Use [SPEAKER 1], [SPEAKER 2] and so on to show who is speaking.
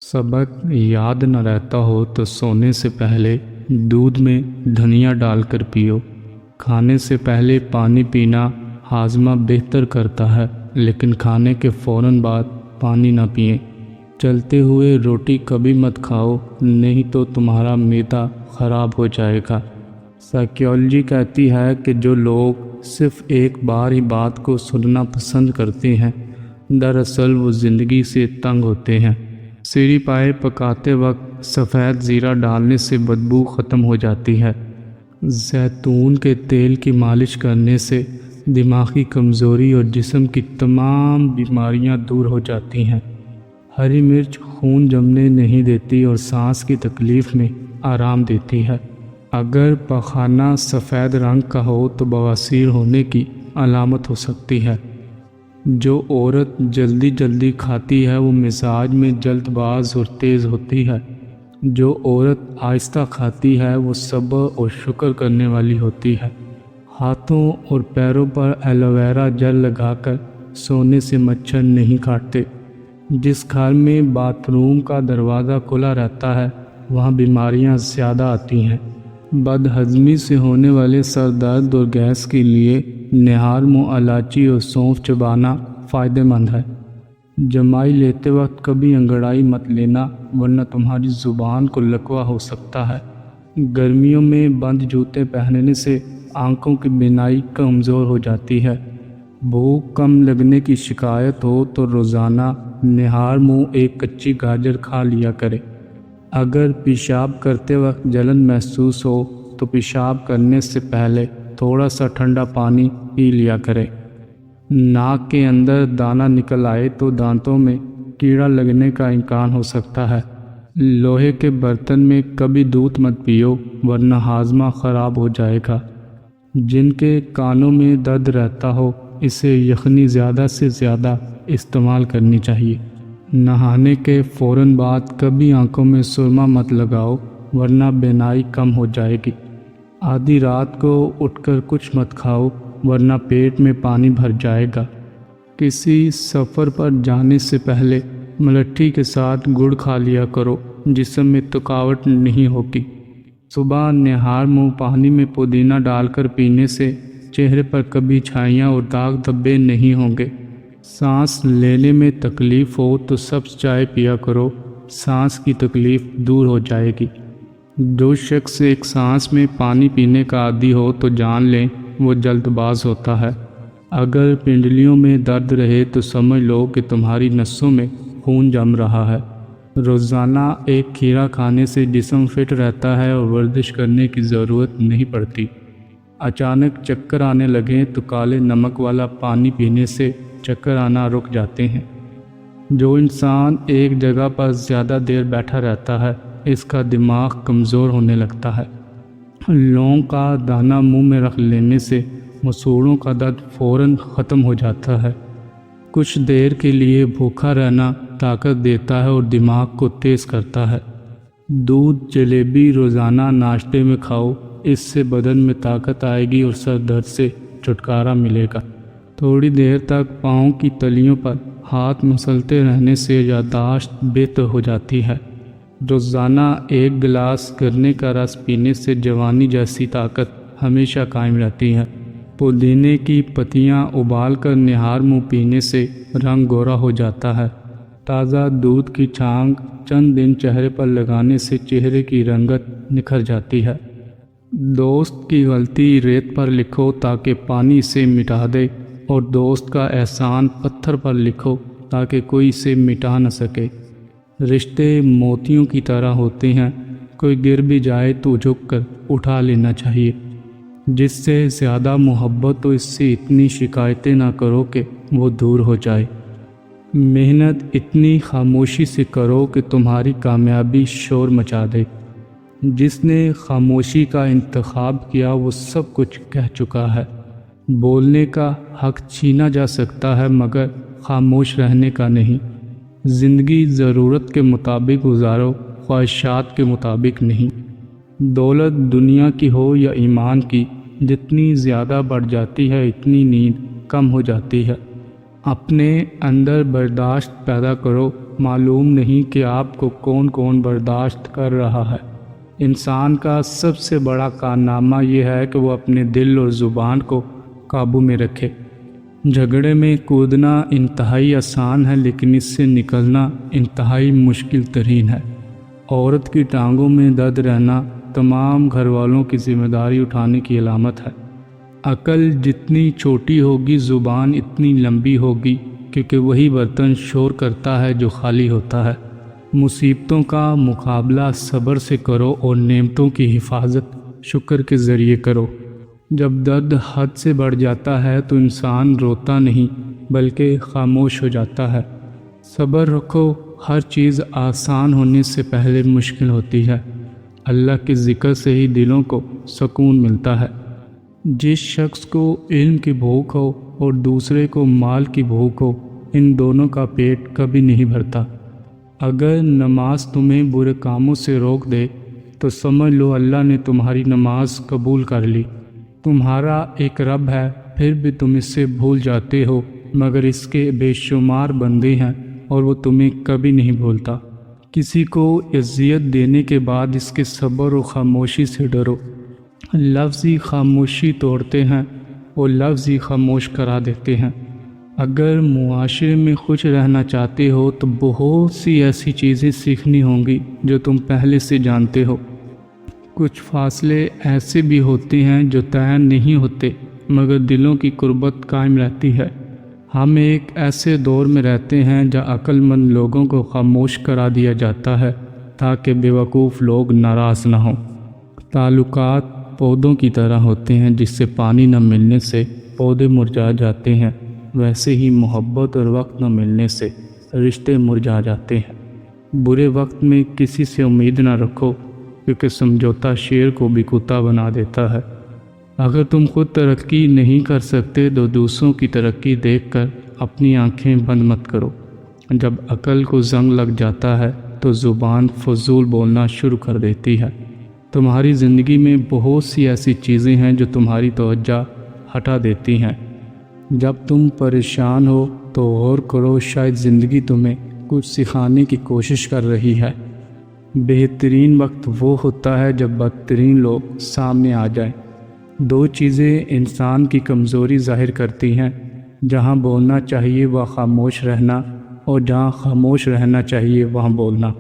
[SPEAKER 1] सबक याद न रहता हो तो सोने से पहले दूध में धनिया डालकर पियो। खाने से पहले पानी पीना हाजमा बेहतर करता है, लेकिन खाने के फ़ौरन बाद पानी ना पिएं। चलते हुए रोटी कभी मत खाओ, नहीं तो तुम्हारा मैदा ख़राब हो जाएगा। साइकोलॉजी कहती है कि जो लोग सिर्फ एक बार ही बात को सुनना पसंद करते हैं, दरअसल वो ज़िंदगी से तंग होते हैं। सीढ़ी पाए पकाते वक्त सफ़ेद ज़ीरा डालने से बदबू ख़त्म हो जाती है। जैतून के तेल की मालिश करने से दिमागी कमज़ोरी और जिस्म की तमाम बीमारियां दूर हो जाती हैं। हरी मिर्च खून जमने नहीं देती और सांस की तकलीफ़ में आराम देती है। अगर पखाना सफ़ेद रंग का हो तो बवासीर होने की अलामत हो सकती है। जो औरत जल्दी जल्दी खाती है वो मिजाज में जल्दबाज और तेज़ होती है। जो औरत आहिस्ता खाती है वो सब्र और शुक्र करने वाली होती है। हाथों और पैरों पर एलोवेरा जेल लगाकर सोने से मच्छर नहीं काटते। जिस घर में बाथरूम का दरवाज़ा खुला रहता है वहाँ बीमारियाँ ज़्यादा आती हैं। बदहज़मी से होने वाले सर दर्द और गैस के लिए निहार मुँह इलायची और सौंफ चबाना फ़ायदेमंद है। जमाई लेते वक्त कभी अंगड़ाई मत लेना, वरना तुम्हारी ज़ुबान को लकवा हो सकता है। गर्मियों में बंद जूते पहनने से आंखों की बीनाई कमज़ोर हो जाती है। भूख कम लगने की शिकायत हो तो रोज़ाना निहार मुँह एक कच्ची गाजर खा लिया करे। अगर पेशाब करते वक्त जलन महसूस हो तो पेशाब करने से पहले थोड़ा सा ठंडा पानी पी लिया करें। नाक के अंदर दाना निकल आए तो दांतों में कीड़ा लगने का इम्कान हो सकता है। लोहे के बर्तन में कभी दूध मत पियो, वरना हाजमा ख़राब हो जाएगा। जिनके कानों में दर्द रहता हो इसे यखनी ज़्यादा से ज़्यादा इस्तेमाल करनी चाहिए। नहाने के फ़ौरन बाद कभी आंखों में सुरमा मत लगाओ, वरना बीनाई कम हो जाएगी। आधी रात को उठकर कुछ मत खाओ, वरना पेट में पानी भर जाएगा। किसी सफ़र पर जाने से पहले मलट्ठी के साथ गुड़ खा लिया करो, जिसम में थकावट नहीं होगी। सुबह निहार मुँह पानी में पुदीना डालकर पीने से चेहरे पर कभी छाइयाँ और दाग धब्बे नहीं होंगे। सांस लेने में तकलीफ़ हो तो सब्ज़ चाय पिया करो, सांस की तकलीफ़ दूर हो जाएगी। जो शख्स एक सांस में पानी पीने का आदी हो तो जान लें वो जल्दबाज होता है। अगर पिंडलियों में दर्द रहे तो समझ लो कि तुम्हारी नसों में खून जम रहा है। रोज़ाना एक खीरा खाने से जिस्म फिट रहता है और वर्जिश करने की ज़रूरत नहीं पड़ती। अचानक चक्कर आने लगे तो काले नमक वाला पानी पीने से चक्कर आना रुक जाते हैं। जो इंसान एक जगह पर ज़्यादा देर बैठा रहता है इसका दिमाग कमज़ोर होने लगता है। लौंग का दाना मुंह में रख लेने से मसूड़ों का दर्द फ़ौरन ख़त्म हो जाता है। कुछ देर के लिए भूखा रहना ताकत देता है और दिमाग को तेज़ करता है। दूध जलेबी रोज़ाना नाश्ते में खाओ, इससे बदन में ताकत आएगी और सर दर्द से छुटकारा मिलेगा। थोड़ी देर तक पाँव की तलियों पर हाथ मसलते रहने से याददाश्त बेहतर हो जाती है। रोज़ाना एक गिलास गन्ने का रस पीने से जवानी जैसी ताकत हमेशा कायम रहती है। पुदीने की पत्तियां उबालकर निहार मुँह पीने से रंग गोरा हो जाता है। ताज़ा दूध की छांग चंद दिन चेहरे पर लगाने से चेहरे की रंगत निखर जाती है। दोस्त की गलती रेत पर लिखो ताकि पानी इसे मिटा दे, और दोस्त का एहसान पत्थर पर लिखो ताकि कोई इसे मिटा न सके। रिश्ते मोतियों की तरह होते हैं, कोई गिर भी जाए तो झुककर उठा लेना चाहिए। जिससे ज़्यादा मोहब्बत हो इससे इतनी शिकायतें ना करो कि वो दूर हो जाए। मेहनत इतनी खामोशी से करो कि तुम्हारी कामयाबी शोर मचा दे। जिसने खामोशी का इंतखाब किया वो सब कुछ कह चुका है। बोलने का हक छीना जा सकता है मगर खामोश रहने का नहीं। ज़िंदगी ज़रूरत के मुताबिक गुजारो, ख्वाहिशात के मुताबिक नहीं। दौलत दुनिया की हो या ईमान की, जितनी ज़्यादा बढ़ जाती है इतनी नींद कम हो जाती है। अपने अंदर बर्दाश्त पैदा करो معلوم نہیں کہ آپ کو کون کون برداشت کر رہا ہے۔ انسان کا سب سے بڑا کارنامہ یہ ہے کہ وہ اپنے دل اور زبان کو قابو میں رکھے۔ جھگڑے میں کودنا انتہائی آسان ہے، لیکن اس سے نکلنا انتہائی مشکل ترین ہے۔ عورت کی ٹانگوں میں درد رہنا تمام گھر والوں کی ذمہ داری اٹھانے کی علامت ہے۔ عقل جتنی چھوٹی ہوگی زبان اتنی لمبی ہوگی، کیونکہ وہی برتن شور کرتا ہے جو خالی ہوتا ہے۔ مصیبتوں کا مقابلہ صبر سے کرو اور نعمتوں کی حفاظت شکر کے ذریعے کرو۔ جب درد حد سے بڑھ جاتا ہے تو انسان روتا نہیں بلکہ خاموش ہو جاتا ہے۔ صبر رکھو، ہر چیز آسان ہونے سے پہلے مشکل ہوتی ہے۔ اللہ کے ذکر سے ہی دلوں کو سکون ملتا ہے۔ جس شخص کو علم کی بھوک ہو اور دوسرے کو مال کی بھوک ہو، ان دونوں کا پیٹ کبھی نہیں بھرتا۔ اگر نماز تمہیں برے کاموں سے روک دے تو سمجھ لو اللہ نے تمہاری نماز قبول کر لی۔ تمہارا ایک رب ہے، پھر بھی تم اس سے بھول جاتے ہو، مگر اس کے بے شمار بندے ہیں اور وہ تمہیں کبھی نہیں بھولتا۔ کسی کو اذیت دینے کے بعد اس کے صبر و خاموشی سے ڈرو۔ لفظ ہی خاموشی توڑتے ہیں اور لفظ ہی خاموش کرا دیتے ہیں۔ اگر معاشرے میں خوش رہنا چاہتے ہو تو بہت سی ایسی چیزیں سیکھنی ہوں گی جو تم پہلے سے جانتے ہو۔ کچھ فاصلے ایسے بھی ہوتے ہیں جو طے نہیں ہوتے، مگر دلوں کی قربت قائم رہتی ہے۔ ہم ایک ایسے دور میں رہتے ہیں جہاں عقل مند لوگوں کو خاموش کرا دیا جاتا ہے تاکہ بیوقوف لوگ ناراض نہ ہوں۔ تعلقات پودوں کی طرح ہوتے ہیں، جس سے پانی نہ ملنے سے پودے مرجھا جاتے ہیں، ویسے ہی محبت اور وقت نہ ملنے سے رشتے مرجھا جاتے ہیں۔ برے وقت میں کسی سے امید نہ رکھو، کیونکہ سمجھوتا شیر کو بھی کتا بنا دیتا ہے۔ اگر تم خود ترقی نہیں کر سکتے تو دوسروں کی ترقی دیکھ کر اپنی آنکھیں بند مت کرو۔ جب عقل کو زنگ لگ جاتا ہے تو زبان فضول بولنا شروع کر دیتی ہے۔ تمہاری زندگی میں بہت سی ایسی چیزیں ہیں جو تمہاری توجہ ہٹا دیتی ہیں۔ جب تم پریشان ہو تو غور کرو، شاید زندگی تمہیں کچھ سکھانے کی کوشش کر رہی ہے۔ بہترین وقت وہ ہوتا ہے جب بدترین لوگ سامنے آ جائیں۔ دو چیزیں انسان کی کمزوری ظاہر کرتی ہیں، جہاں بولنا چاہیے وہاں خاموش رہنا، اور جہاں خاموش رہنا چاہیے وہاں بولنا۔